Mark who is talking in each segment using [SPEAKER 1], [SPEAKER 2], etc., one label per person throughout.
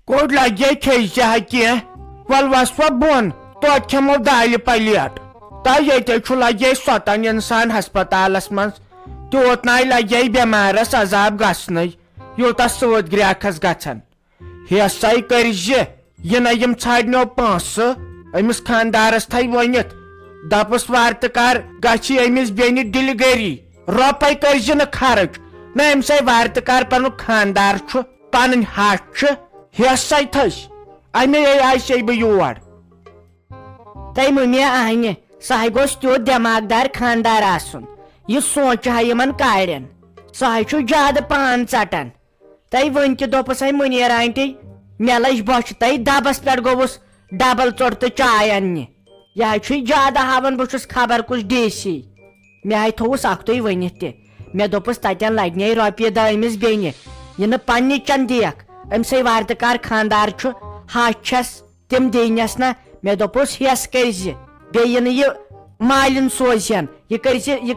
[SPEAKER 1] کوٚت لگے کھیٚیہِ ہا کینٛہہ ول وسوا بۄن توتہِ کھٮ۪مو دالہِ پلیٹ تۄہہِ ییٚتہِ چھُ لگے سۄتن انسان ہسپتالس منٛز تیوٗت ناے لگے بٮ۪مارس عذاب گژھنٕے یوٗتاہ سۭتۍ گرٛیکھس گژھان ہیٚسے کٔرزِ یہِ نہ یِم ژھانڈنو پونٛسہٕ أمِس خانٛدارس تھاے ؤنِتھ دپُس وارٕ تہٕ کر گژھِ أمِس بیٚنہِ ڈِلؤری رۄپے کٔرزِ نہٕ خرٕچ نہ أمۍ سٕے وارٕ تہٕ کر پنُن خانٛدار چھُ پنٕنۍ ہش چھِ ہیٚسے تھٔس اَمے آسے بہٕ یور
[SPEAKER 2] تۄہہِ مٔمی اَنہِ سُہ ہے گوٚژھ تیُتھ دٮ۪ماغ دار خانٛدار آسُن یہِ سونٛچہِ ہا یِمن کارٮ۪ن سُہ ہے چھُ زیادٕ پان ژٹان تۄہہِ ؤنۍ تہِ دوٚپُس ہے مُنیر آنٹی مےٚ لٔج بۄچھِ تۄہہِ دبس پٮ۪ٹھ گوٚوُس ڈبل ژوٚٹ تہٕ چاے اننہِ یہِ ہے چھُے زیادٕ ہاوان بہٕ چھُس خبر کُس ڈی سی مےٚ ہے تھوٚوُس اکھتُے ؤنِتھ تہِ مےٚ دوٚپُس تتٮ۪ن لگنے رۄپیہِ دہ أمِس بیٚنہِ یہِ نہٕ پننہِ چن دیکھ أمۍ سٕے وارٕ تہٕ کار خانٛدار چھُ ہش چھس تِم دِنس نہ مےٚ دوٚپُس ہیٚس کٔرزِ بیٚیہِ یہِ نہٕ یہِ مالِن سوزہن یہِ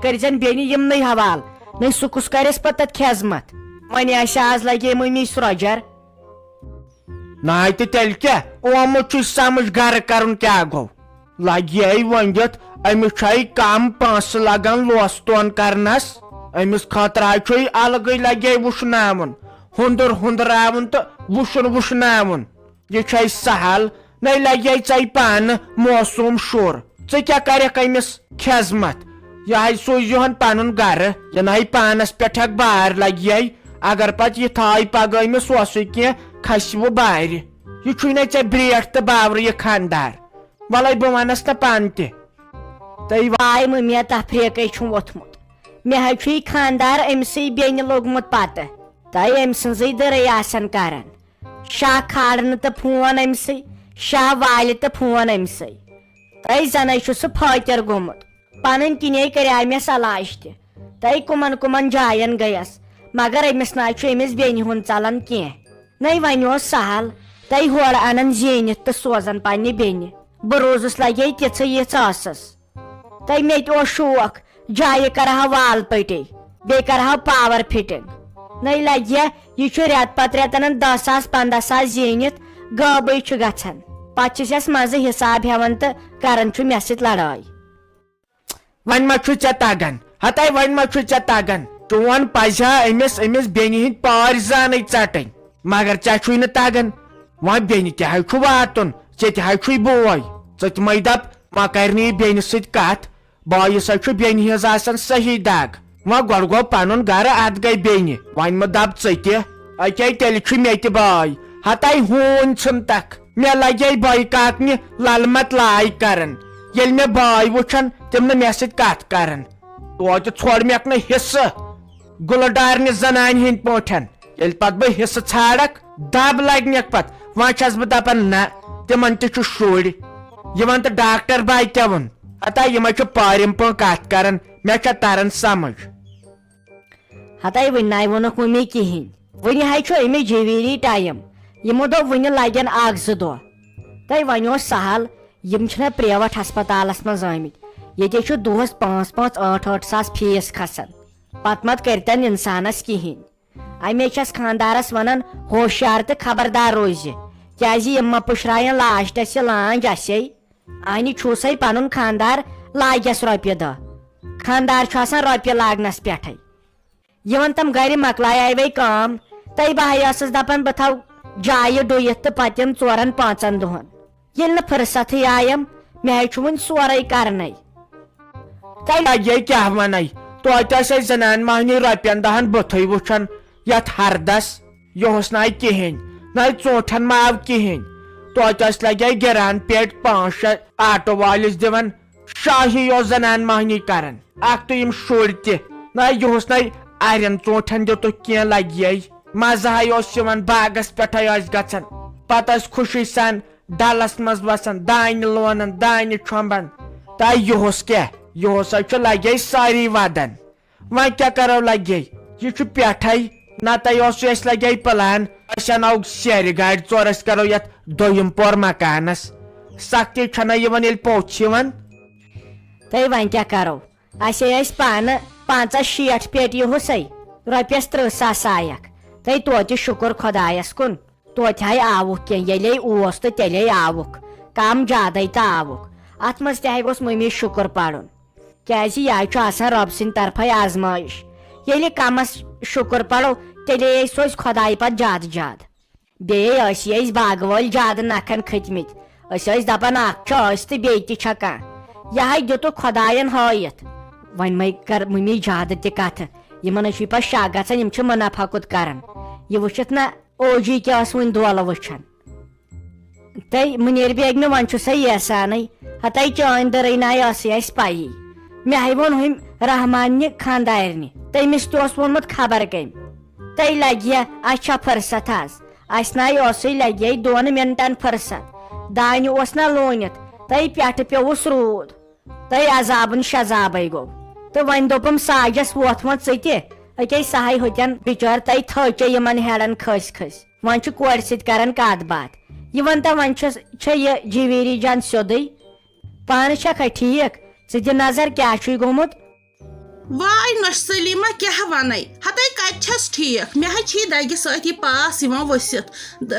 [SPEAKER 2] کٔرزٮ۪ن بیٚنہِ یِمنٕے حوالہٕ نٔے سُہ کُس کرٮ۪س پتہٕ تتھ خیزمت وۄنۍ آسہِ آز لگے مٔمی سرۄجر
[SPEAKER 1] ناے تہٕ تیٚلہِ کیٛاہ آمُت چھُے سمجھ گرٕ کرُن کیٛاہ گوٚو لگے ؤنِتھ أمِس چھے کم پونٛسہٕ لگان لوستون کرنس أمِس خٲطرٕ حظ چھُے الگٕے لگے وٕشناوُن ہُنٛدُر ہُنٛدراوُن تہٕ وٕشُن وٕشناوُن یہِ چھے سہل نَے لگے ژے پانہٕ موسوٗم شُر ژٕ کیٛاہ کرکھ أمِس خیزمت یہِ سوٗزِہون پنُن گرٕ یہِ نَے پانس پٮ۪ٹھ ہٮ۪کھ بار لگے اگر پتہٕ یہِ تھایہِ پگہہ أمِس اوسُے کینٛہہ کھسہِ وۄنۍ بارِ یہِ چھُے نَے ژےٚ برٛیٹھ تہٕ باورٕ یہِ خانٛدار وَلے بہٕ ونس نہ پانہٕ تہِ
[SPEAKER 2] تۄہہِ واے مٔمی تفریٖقے چھُم ووٚتھمُت مےٚ حظ چھُ یہِ خانٛدار أمسٕے بیٚنہِ لوٚگمُت پتہٕ تۄہہِ أمۍ سٕنٛزٕے دٕرے آسان کران شاہ کھالنہٕ تہٕ فون أمسٕے شاہ والہِ تہٕ فون أمسٕے تۄہہِ زنٕے چھُ سُہ فٲطر گوٚمُت پنٕنۍ کِنے کریاے مےٚ علاج تہِ تۄہہِ کُمن کُمن جاین گٔیس مگر أمِس نہ چھُ أمِس بیٚنہِ ہُنٛد ژلان کینٛہہ نَے وۄنۍ اوس سہل تۄہہِ ہورٕ انان زیٖنِتھ تہٕ سوزان پننہِ بیٚنہِ بہٕ روٗزٕس لگے تِژھٕے یِژھ ٲسٕس تۄہہِ مےٚ تہِ اوس شوق جایہِ کرہا وال پٔٹے بیٚیہِ کرہا پاور فِٹنگ نَے لگہِ یہِ چھُ رٮ۪تہٕ پتہٕ رٮ۪تہٕ انان 10,000 15,000 زیٖنِتھ غٲبٕے چھُ گژھان پتہٕ چھِس منٛزٕ حساب ہٮ۪وان تہٕ کران چھُ مےٚ سۭتۍ لڑٲے
[SPEAKER 1] وۄنۍ ما چھُ ژےٚ تگان ہتے وۄنۍ ما چھُ ژےٚ تگان چون پزِ ہا أمِس بیٚنہِ ہٕنٛدۍ پٲرۍ زانے ژٹٕنۍ مگر ژےٚ چھُے نہٕ تگان وۄنۍ بیٚنہِ تہِ حظ چھُ واتُن ژےٚ تہِ حظ چھُے بوے ژٕ تہِ مے دپ وۄنۍ کرِ نہٕ یہِ بیٚنہِ سۭتۍ کتھ بٲیِس حظ چھُ بیٚنہِ ہٕنٛز آسان صحیح دگ وۄنۍ گۄڈٕ گوٚو پنُن گرٕ اتھ گٔے بیٚنہِ وۄنۍ مہ دپ ژٕ تہِ اکے تیٚلہِ چھُ مےٚ تہِ بٲے ہتے ہوٗنۍ ژھٕنتکھ مےٚ لگے بٲے کاکنہِ لل مت لاے کران ییٚلہِ مےٚ بٲے وٕچھن تِم نہٕ مےٚ سۭتۍ کتھ کران توتہِ ژھوڑ مےٚ نہٕ حصہٕ گُلہٕ ڈارنہِ زنانہِ ہٕنٛدۍ پٲٹھۍ ییٚلہِ پتہٕ بہٕ حصہٕ ژھانڈکھ دب لگنکھ پتہٕ وۄنۍ چھس بہٕ دپان نہ تِمن تہِ چھُ شُرۍ یِمن تہٕ ڈاکٹر باے تہِ ووٚن ہتا یِمے چھِ پٲرِم پٲٹھۍ کتھ کران مےٚ چھےٚ تران سمجھ
[SPEAKER 2] ہتے وۄنۍ ناے ووٚنُکھ مٔمی کِہینۍ وُنہِ ہے چھُ أمِس جیویری ٹایم یِمو دوٚپ وُنہِ لگن 1-2 دۄہ تۄہہِ وۄنۍ اوس سہل یِم چھِنہ پریویٹ ہسپتالس منٛز آمٕتۍ ییٚتہِ چھُ دۄہس 5-5 8-8 ساس فیٖس کھسان پتہٕ مت کرتن انسانس کِہینۍ اَمے چھس خانٛدارس ونان ہوشیار تہٕ خبردار روزِ کیازِ یِم ما پُشراین لاسٹس یہِ لانٛج اسے انہِ چھُسے پنُن خانٛدار لاگٮ۪س رۄپیہِ دہ خانٛدار چھُ آسان رۄپیہِ لاگنس پٮ۪ٹھے یِوان تِم گرِ مکلایے وے کٲم تۄہہِ بہٕ ہے ٲسٕس دپان بہٕ تھاو جایہِ ڈُیِتھ تہٕ پتہٕ یِم 4-5 دۄہن ییٚلہِ نہٕ فٕرستھٕے آیم مےٚ ہے چھُ وُنہِ سورُے کرنے
[SPEAKER 1] لگے کیٛاہ ونے توتہِ ٲسے زنان مہنی رۄپین 10 بُتھٕے وٕچھان یتھ ہردس یِہُس ناے کِہینۍ ناے ژوٗنٛٹھٮ۪ن ماو کِہینۍ توتہِ ٲسۍ لگے گِران پیٹہِ 5-6 آٹو وٲلِس دِوان شاہی اوس زنان مہنی کران اکھ تہٕ یِم شُرۍ تہِ نہ یِہُس نَے آرٮ۪ن ژوٗنٛٹھٮ۪ن دِتُکھ کینٛہہ لگے مزٕ ہے اوس یِوان باغس پٮ۪ٹھے ٲسۍ گژھان پتہٕ ٲسۍ خوشی سان ڈلس منٛز وسان دانہِ لونان دانہِ چھۄمبان تہٕ یِہُس کیٛاہ یِہُس حظ چھُ لگے سٲری ودان وۄنۍ کیٛاہ کرو لگے یہِ چھُ پٮ۪ٹھے نتہٕ اوس اسہِ لگے پلان أسۍ انو سیرِ گاڑِ 4 أسۍ کرو یتھ 2م پور مکانس سختی چھنہ یِوان ییٚلہِ پوٚژھ چھِ یِوان
[SPEAKER 2] تۄہہِ وۄنۍ کیٛاہ کرو اسے ٲسۍ پانہٕ 50-60 پیٹہِ یِہُسے رۄپیس 30,000 آیکھ تۄہہِ توتہِ شُکر خۄدایس کُن توتہِ آوُکھ کینٛہہ ییٚلے اوس تہٕ تیٚلے آوُکھ کم زیادے تہٕ آوُکھ اتھ منٛز تہِ گوٚژھ مٔمی شُکر پرُن کیازِ یہِ چھُ آسان رۄب سٕنٛدِ طرفے آزمٲیش ییٚلہِ کمس شُکر پرو تیٚلے سوزِ خۄداے پتہٕ زیادٕ زیادٕ بیٚیہِ ٲسۍ باغہٕ وٲلۍ زیادٕ نکھن کھٔتمٕتۍ أسۍ ٲسۍ دپان اکھ چھُ أسۍ تہٕ بیٚیہِ تہِ چھا کانٛہہ یہے دِتُکھ خۄداین ہٲیِتھ وۄنۍ مے کر مٔمی زیادٕ تہِ کتھٕ یِمن چھُ پتہٕ شک گژھان یِم چھِ مُنافع کُت کران یہِ وٕچھِتھ نا او جی کیٛاہ ٲس وُنہِ دولہٕ وٕچھان تہٕ مُنیٖر بیگمہِ وۄنۍ چھُ سا یژھانٕے ہتاے چٲنۍ دٔرٕے ناے ٲسٕے اسہِ پیی مےٚ ہاے ووٚن ہُمۍ رحماننہِ خانٛدارنہِ تٔمِس تہِ اوس ووٚنمُت خبر کٔمۍ تہٕ لگہِ ہا اسہِ چھا فرست حظ اسہِ ناے اوسُے لگہِ ہے 2 مِنٹن فرست دانہِ اوس نا لوٗنِتھ تہٕ پٮ۪ٹھٕ پیوٚوُس روٗد تہٕ عذابن شزابے گوٚو تہٕ وۄنۍ دوٚپُم ساجس ووتھ وۄنۍ ژٕ تہِ أکے سہے ہوٚتٮ۪ن بِچٲر تہٕ تھٲچے یِمن ہیرن کھٔسۍ کھٔسۍ وۄنۍ چھُ کورِ سۭتۍ کران کتھ باتھ یہِ ون تہٕ وۄنۍ چھےٚ یہِ جویری جان سیوٚدُے پانہٕ چھکھا ٹھیٖک ژٕ دِ نظر کیٛاہ چھُے گوٚمُت
[SPEAKER 3] واے نۄش سلیما کیٛاہ ونے ہتاے کتہِ چھس ٹھیٖک مےٚ حظ چھی دگہِ سۭتۍ یہِ پاس یِوان ؤسِتھ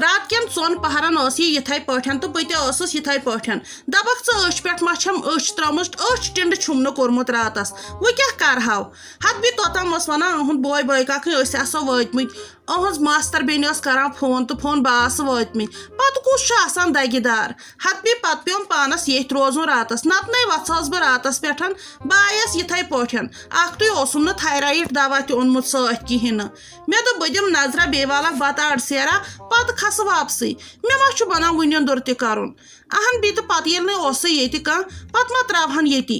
[SPEAKER 3] رات کٮ۪ن 2 پہرن ٲس یہِ یِتھے پٲٹھۍ تہٕ بہٕ تہِ ٲسٕس یِتھے پٲٹھۍ دپکھ ژٕ أچھ پٮ۪ٹھ ما چھم أچھ ترٲومٕژ أچھ ٹِنڈٕ چھُم نہٕ کوٚرمُت راتس وۄنۍ کیٛاہ کرہاو ہتہٕ بیٚیہِ توٚتام ٲس ونان أہُنٛد بوے بٲکاکٕنۍ أسۍ آسو وٲتمٕتۍ أہٕنٛز ماستر بیٚنہِ ٲس کران فون تہٕ فون بہٕ آسہٕ وٲتمٕتۍ پتہٕ کُس چھُ آسان دگہِ دار ہتہٕ بیٚیہِ پتہٕ پیوٚم پانس ییٚتھۍ روزُن راتس نتہٕ نَے وژھٲس بہٕ راتس پٮ۪ٹھ بہٕ آیس یِتھے پٲٹھۍ اکھ تُہۍ اوسُم نہٕ تھایرایِڈ دوا تہِ اوٚنمُت سۭتۍ کِہیٖنۍ نہٕ مےٚ دوٚپ بہٕ دِمہٕ نظرا بیٚیہِ والکھ بتہٕ اڑسیرا پتہٕ کھسہٕ واپسٕے مےٚ ما چھُ بنان وُنہِ نیُنٛدُر تہِ کرُن اہن بیٚیہِ تہٕ پتہٕ ییٚلہِ نہٕ اوسُے ییٚتہِ کانٛہہ پتہٕ ما تراوہن ییٚتی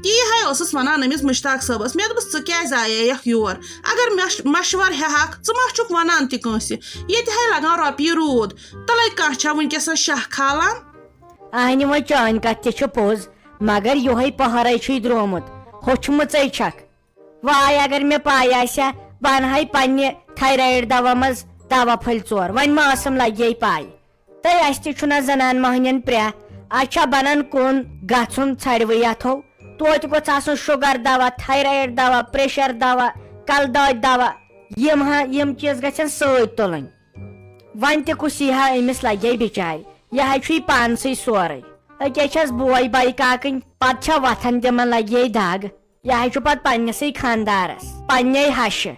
[SPEAKER 3] تی ہے ٲسٕس ونان أمِس مشتاق صٲبس مےٚ دوٚپُس ژٕ کیٛازِ آییکھ یور اگر مشور ہٮ۪ہکھ ژٕ ما چھُکھ ونان تہِ کٲنٛسہِ ییٚتہِ ہے لگان رۄپیہِ روٗد تلے کانٛہہ چھا وٕنکیٚس شاہ کھالان
[SPEAKER 2] اہنہِ وۄنۍ چٲنۍ کتھ تہِ چھِ پوٚز مگر یِہوے پہرے چھُے درٛومُت ہوٚچھمٕژے چھکھ واے اگر مےٚ پاے آسہِ ہا بہٕ انہاے پننہِ تھایرایِڈ دوا منٛز دوا پھٔلۍ 4 وۄنۍ ما ٲسٕم لگے پاے تہٕ اسہِ تہِ چھُنہ زنان مٔہنین پرٛٮ۪تھ اسہِ چھا بنان کُن گژھُن ژھرِوٕے اتھو توتہِ گوٚژھ آسُن شُگر دوا تھایرایِڈ دوا پریشر دوا کلہٕ دٲدۍ دوا یِم چیٖز گژھن سۭتۍ تُلٕنۍ وۄنۍ تہِ کُس یی ہا أمِس لگے بِچارِ یہِ ہا چھُے پانسٕے سورُے أکے چھس بوے باے کاکٕنۍ پتہٕ چھا وتھان تِمن لگے دگ یہِ ہا چھُ پتہٕ پننسٕے خانٛدارس پننے ہشہِ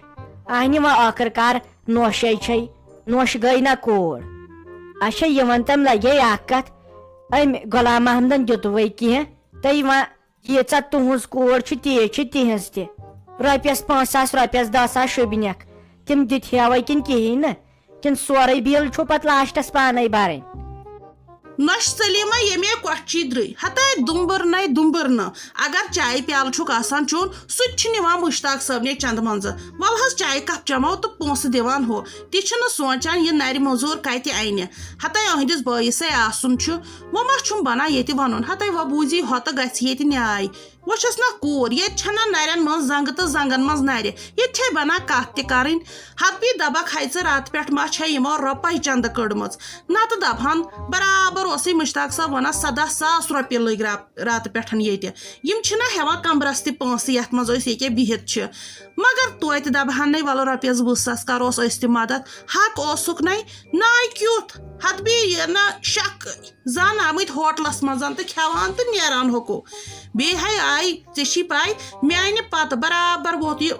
[SPEAKER 2] اہنہِ وۄنۍ ٲخٕر کار نوشے چھے نوش گٔے نا کوٗر اچھا یِمن تِم لگے اکھ کتھ أمۍ غلام محمدن دِتوٕے کینٛہہ تہٕ وۄنۍ ییٖژاہ تُہنٛز کوٗر چھِ تیٖژ چھِ تِہنٛز تہِ رۄپیس 5,000 رۄپیس 10,000 شوٗبنکھ تِم دِتھیاوے کِنہٕ کِہیٖنۍ نہٕ کِنہٕ سورُے بِل چھُ پتہٕ لاسٹس پانے برٕنۍ
[SPEAKER 3] نۄش سلیما ییٚمے کۄٹھچی درٕے ہتاے دُمبُر نہٕ اگر چایہِ پیالہٕ چھُکھ آسان چیوٚن سُہ تہِ چھُ نِوان مشتاق صٲبنہِ چندٕ منٛزٕ ول حظ چایہِ کپ چمو تہٕ پونٛسہٕ دِوان ہُہ تہِ چھُنہٕ سونٛچان یہِ نرِ موٚزوٗر کتہِ انہِ ہتاے أہنٛدِس بٲیِسے آسُن چھُ وۄنۍ ما چھُم بنان ییٚتہِ ونُن ہتاے وۄنۍ بوٗزی ہۄ تہٕ گژھِ ییٚتہِ نیاے وۄنۍ چھس نا کوٗر ییٚتہِ چھنہ نرٮ۪ن منٛز زنگہٕ تہٕ زنگن منٛز نرِ ییٚتہِ چھے بنان کتھ تہِ کرٕنۍ ہتہٕ بیٚیہِ دپکھ ہے ژٕ راتہٕ پٮ۪ٹھ ما چھے یِمو رۄپے چندٕ کٔڑمٕژ نتہٕ دپہن برابر اوسُے مشتاق صٲب ونان 17,000 رۄپیہِ لٔگۍ راتہٕ پٮ۪ٹھ ییٚتہِ یِم چھِنہ ہٮ۪وان کمبرس تہِ پونٛسہٕ یتھ منٛز أسۍ ییٚکیٛاہ بِہِتھ چھِ مگر توتہِ دپہن نَے وَلہٕ رۄپیس 20,000 کروس أسۍ تہِ مدد حق اوسُکھ ناے کیُتھ ہتہٕ بیٚیہِ یہِ نا شک زن آمٕتۍ ہوٹلس منٛز تہٕ کھٮ۪وان تہٕ نیران ہوکو بیٚیہِ ہے آیہِ ژےٚ چھی پاے میانہِ پتہٕ برابر ووت یہِ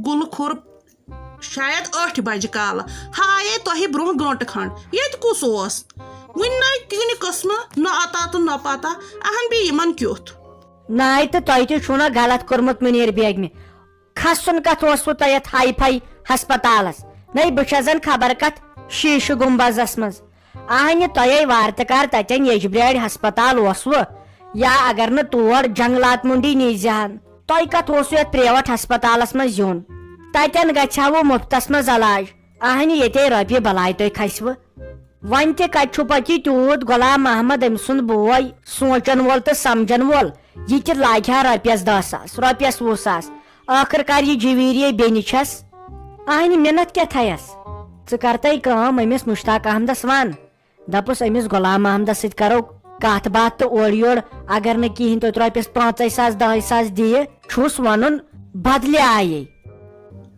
[SPEAKER 3] گُلہٕ کھوٚر شاید 8 بجہِ کالہٕ ہایے تۄہہِ برونٛہہ گٲنٛٹہٕ کھنٛڈ ییٚتہِ کُس اوس وُنہِ نَے کُنہِ قٕسمہٕ نہ اتا تہٕ نہ پتہ اہن بیٚیہِ یِمن کیُتھ
[SPEAKER 2] ناے تہٕ تۄہہِ تہِ چھُو نا غلط کوٚرمُت مُنیٖر بیگمہِ کھسُن کتھ اوسوٕ تۄہہِ یتھ ہاے فاے ہسپتالس نَے بہٕ چھس زن خبر کتھ شیٖشہٕ گُمبزس منٛز اہنہِ تۄہے وارٕ تہٕ کار تتٮ۪ن یجبرارِ ہسپتال اوسوٕ یا اگر نہٕ تور جنگلات منڈی نیٖزہن تۄہہِ کتھ اوسوٕ یتھ پریوٹ ہسپتالس منٛز یُن تتٮ۪ن گژھہاوٕ مُفتس منٛز علاج اہنہِ ییٚتے رۄپیہِ بلاے تُہۍ کھسوٕ وۄنۍ تہِ کتہِ چھُ پتہٕ یہِ تیوٗت غلام محمد أمۍ سُنٛد بوے سونٛچن وول تہٕ سمجھن وول یہِ تہِ لاگہِ ہا رۄپیس 10,000 رۄپیس 20,000 ٲخٕر کار یہِ جویریے بیٚنہِ چھس اہنہِ مِنت کیٛاہ تھایس ژٕ کر تَے کٲم أمِس مشتاق احمدس ون دپُس أمِس غلام محمدس سۭتۍ کرو کتھ باتھ تہٕ اورٕ یورٕ اگر نہٕ کِہیٖنۍ توتہِ رۄپیس 5,000 10,000 دِیہِ چھُس ونُن بدلہِ آیے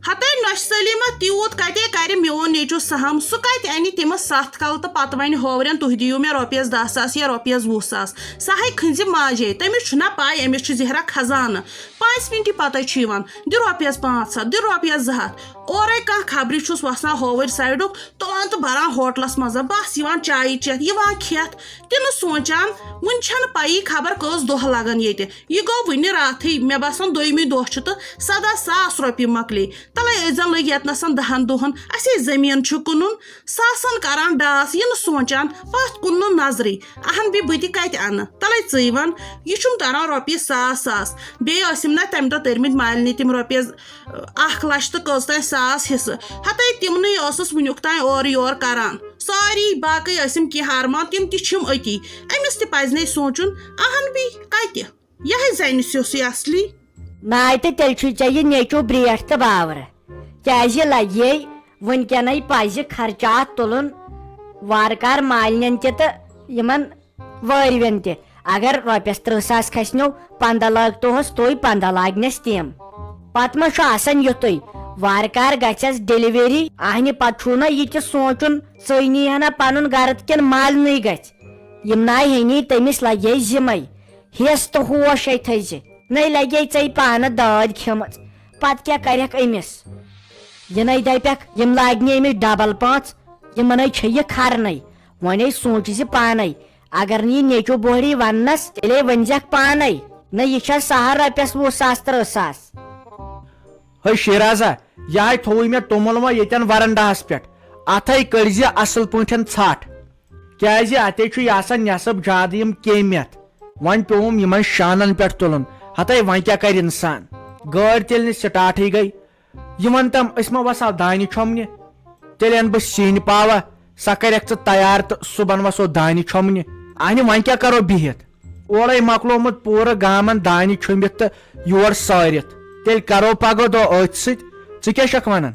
[SPEAKER 3] ہتے نۄش سلیمہ تیوٗت کتے کرِ میون نیچو سہم سُہ کتہِ انہِ تِمس 7 کل تہٕ پتہٕ وۄنۍ ہوورٮ۪ن تُہۍ دِیِو مےٚ رۄپیس 10 ساس یا رۄپیس 20 ساس سۄ ہے کھٔنزِ ماجے تٔمِس چھُنا پاے أمِس چھُ زہرا خزانہٕ 5 مِنٹہِ پتے چھُ یِوان دِ رۄپیس 500 دِ رۄپیس 200 اورے کانٛہہ خبرِ چھُس وسان ہووٕرۍ سایڈُک تُلان تہٕ بران ہوٹلس منٛز بس یِوان چایہِ چٮ۪تھ یِوان کھٮ۪تھ تہِ نہٕ سونٛچان وُنہِ چھنہٕ پیی خبر کٔژ دۄہ لگن ییٚتہِ یہِ گوٚو وُنہِ راتھٕے مےٚ باسان دوٚیمہِ دۄہ چھُ تہٕ 17,000 رۄپیہِ مۄکلے تلے أسۍ زن لٔگۍ ییٚتنسن 10 دۄہن اَسے زٔمیٖن چھُ کٕنُن ساسن کران ڈاس یہِ نہٕ سونٛچان پتھ کُن نہٕ نظرٕے اہن بہٕ تہِ کتہِ انہٕ تلے ژٕے ون یہِ چھُم تران رۄپیہِ 100 بیٚیہِ ٲسِم نا تمہِ دۄہ تٔرمٕتۍ مالنہِ تِم رۄپیس 1,00,000 تہٕ کٔژتانۍ 1,000 حصہٕ ہتے تِمنٕے ٲسٕس وُنیُک تانۍ اورٕ یور کران ساری باقٕے ٲسِم کینٛہہ ہرمان تِم تہِ چھِم أتی أمِس تہِ پزِ نے سونٛچُن اہن بی کتہِ یہے زنہِ سیوٚسٕے اصلی
[SPEAKER 2] ناے تہٕ تیٚلہِ چھُے ژےٚ یہِ نیچو برٛیٹھ تہٕ باورٕ کیٛازِ لگے وُنکٮ۪نٕے پزِ خرچات تُلُن وارٕ کارٕ مالنٮ۪ن تہِ تہٕ یِمن وٲرۍوٮ۪ن تہِ اگر رۄپیس 30,000 کھسنو 15 لاگتوہس تُہۍ 15 لاگنس تِم پتہٕ ما چھُ آسان یُتُے وارٕ کارٕ گژھٮ۪س ڈیلؤری اہنہِ پتہٕ چھُو نا یہِ تہِ سونٛچُن ژٕے نیٖہنا پنُن گرٕ کِنہٕ مالنٕے گژھِ یِم ناے ہیٚنی تٔمِس لگے زِمے ہٮ۪س تہٕ ہوش تھٲیزِ نَے لگے ژےٚ پانہٕ دٲدۍ کھیٚمٕژ پتہٕ کیٛاہ کرٮ۪کھ أمِس یِنَے دپٮ۪کھ یِم لاگنہِ أمِس ڈبل 5 یِمنٕے چھِ یہِ کھرنٕے وۄنۍ سونٛچ زِ پانے اگر نہٕ یہِ نیچو بوہری وننس تیٚلے ؤنزٮ۪کھ پانے نہ یہِ چھا سہل رۄپیس 20,000 30,000
[SPEAKER 1] ہے شیرازا یہے تھوٚوُے مےٚ توٚمُل وۄنۍ ییٚتٮ۪ن ورنڈاہس پٮ۪ٹھ اتھے کٔرزِ اصل پٲٹھۍ ژھٹھ کیٛازِ اتے چھُ یہِ آسان نٮ۪صب زیادٕ یِم کیٚمِتھ وۄنۍ پیوٚوُم یِمن شانن پٮ۪ٹھ تُلُن ہتے وۄنۍ کیٛاہ کرِ انسان گٲڑۍ تیٚلہِ نہٕ سٹاٹٕے گٔے یہِ ون تم أسۍ ما وساو دانہِ چھۄمنہِ تیٚلہِ انہٕ بہٕ سِنۍ پاوا سۄ کرٮ۪کھ ژٕ تیار تہٕ صُبحن وسو دانہِ چھۄمنہِ اہنہِ وۄنۍ کیٛاہ کرو بِہِتھ اورے مۄکلومُت پوٗرٕ گامن دانہِ چھوٚمبِتھ تہٕ یور سٲرِتھ تیٚلہِ کرو پگہہ دۄہ أتھۍ سۭتۍ ژٕ کیٛاہ چھکھ ونان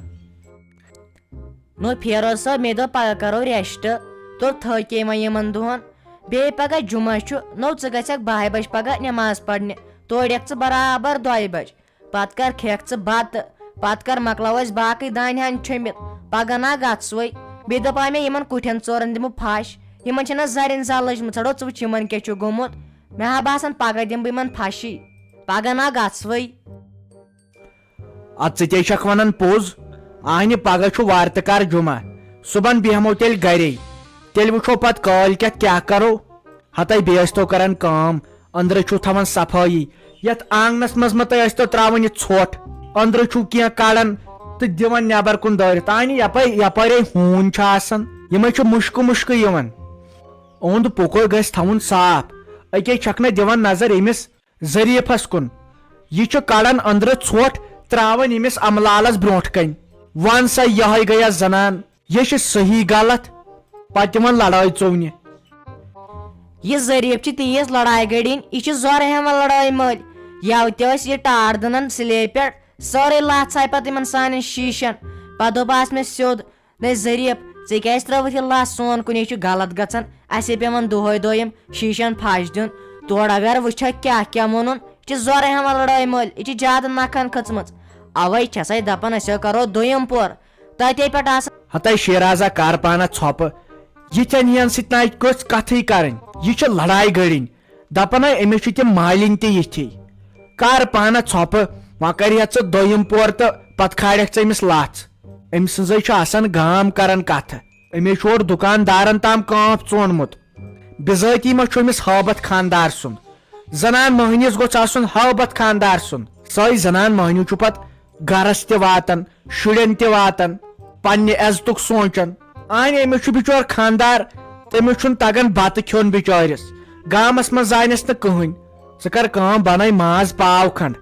[SPEAKER 4] نو فیروز صٲب مےٚ دوٚپ پگہہ کرو ریسٹ تُل تھٲکے وۄنۍ یِمن دۄہن بیٚیہِ پگہہ جُمعہ چھُ نو ژٕ گژھکھ 12 بجہِ پگہہ نٮ۪ماز پرنہِ تورٕ یکھ ژٕ برابر 2 بجہِ پتہٕ کر کھٮ۪کھ ژٕ بتہٕ پتہٕ کر مۄکلاو أسۍ باقٕے دانہِ ہن چھٔمبِتھ پگہہ نا گژھ سُے بیٚیہِ دپاو مےٚ یِمن کُٹھٮ۪ن ژورن دِمہٕ پھش یِمن چھنہ زرٮ۪ن زل لٔجمٕژ ژھٕڑو ژٕ وٕچھ یِمن کیٛاہ چھُ گوٚمُت مےٚ ہا باسان پگہہ دِمہٕ بہٕ یِمن پھشی پگہہ نا گژھ وٕے
[SPEAKER 1] ادٕ ژٕ تے چھکھ ونان پوٚز اہنہِ پگہہ چھُ وارٕ کار جُمعہ صُبحن بیہمو تیٚلہِ گرے تیٚلہِ وٕچھو پتہٕ کٲلۍ کیٛاہ کرو ہتے بیٚیہِ ٲسۍتو کران کٲم أنٛدرٕ چھُو تھاوان صفٲیی یتھ آنگنس منٛز ما تۄہہِ ٲسۍتو تراوان یہِ ژھۄٹھ أنٛدرٕ چھُو کینٛہہ کڑان تہٕ دِوان نٮ۪بر کُن دٲرِتھ اہنہِ یپٲرے ہوٗنۍ چھِ آسان یِمے چھِ مُشکہٕ مُشکہٕ یِوان اوٚنٛد پوٚکُر گژھِ تھاوُن صاف أکے چھکھ نہ دِوان نظر أمِس ظریٖفس کُن یہِ چھُ کڑان أنٛدرٕ ژھۄٹھ تراوان أمِس املالس برونٛٹھ کنۍ ون سا یہے گٔیا زنان یہِ چھِ صحیح غلط پتہٕ یِمن لڑٲے ژوٚونہِ
[SPEAKER 4] یہِ ظریٖف چھِ تیٖژ لڑایہِ گٔڈِنۍ یہِ چھِ زورٕ ہٮ۪وان لڑٲے مٔلۍ یوٕ تہِ ٲسۍ یہِ ٹاٹھ دٕنان سلیب پٮ۪ٹھ سٲرٕے لژھ آیہِ پتہٕ یِمن سانٮ۪ن شیٖشن پتہٕ دوٚپہس مےٚ سیوٚد نَے ظریٖف ژےٚ کیٛازِ ترٲوٕتھ یہِ لژھ سون کُنے چھُ غلط گژھان اَسے پیٚوان دۄہے دۄہ یِم شیٖشن پھش دیُن تورٕ اگر وٕچھکھ کیٛاہ ووٚنُن یہِ چھِ زورٕ ہٮ۪وان لڑٲے مٔلۍ یہِ چھِ زیادٕ نکھن کھٔژمٕژ اوے چھسے دپان أسۍ کرو دوٚیِم پور تتے پٮ۪ٹھ آسان
[SPEAKER 1] ہتے شیرازا کر پانہ ژھۄپہٕ یِتھٮ۪ن ہِین سۭتۍ نہ کٔژ کتھٕے کرٕنۍ یہِ چھِ لڑایہِ گٔڈِنۍ دپان ہے أمِس چھِ تِم مالِنۍ تہِ یِتھی کر پانہ ژھۄپہٕ وۄنۍ کرِہَتھ ژٕ دوٚیِم پور تہٕ پتہٕ کھالکھ ژٕ أمِس لژھ أمۍ سٕنٛزے چھُ آسان گام کران کتھٕ أمِس چھُ اورٕ دُکاندارن تام کٲنٛف ژونمُت بِذٲتی ما چھُ أمِس حٲبت خاندار سُنٛد زنان مٔہنِس گوٚژھ آسُن حٲبت خاندار سُنٛد سۄے زنان مٔہنیوٗ چھُ پتہٕ گرس تہِ واتان شُرٮ۪ن تہِ واتان پننہِ عزتُک سونٛچان اہنہِ أمِس چھُ بِچور خاندار تٔمِس چھُنہٕ تگان بتہٕ کھیوٚن بِچٲرِس گامس منٛز زانٮ۪س نہٕ کٕہٕنۍ ژٕ کر کٲم بنٲے ماز پاو کھنٛڈ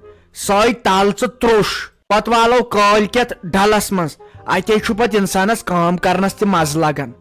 [SPEAKER 1] سۄے تل ژٕ تروٚش پتہٕ والو کٲلۍ کٮ۪تھ ڈلس منٛز اتے چھُ پتہٕ انسانس کٲم کرنس تہِ مزٕ لگان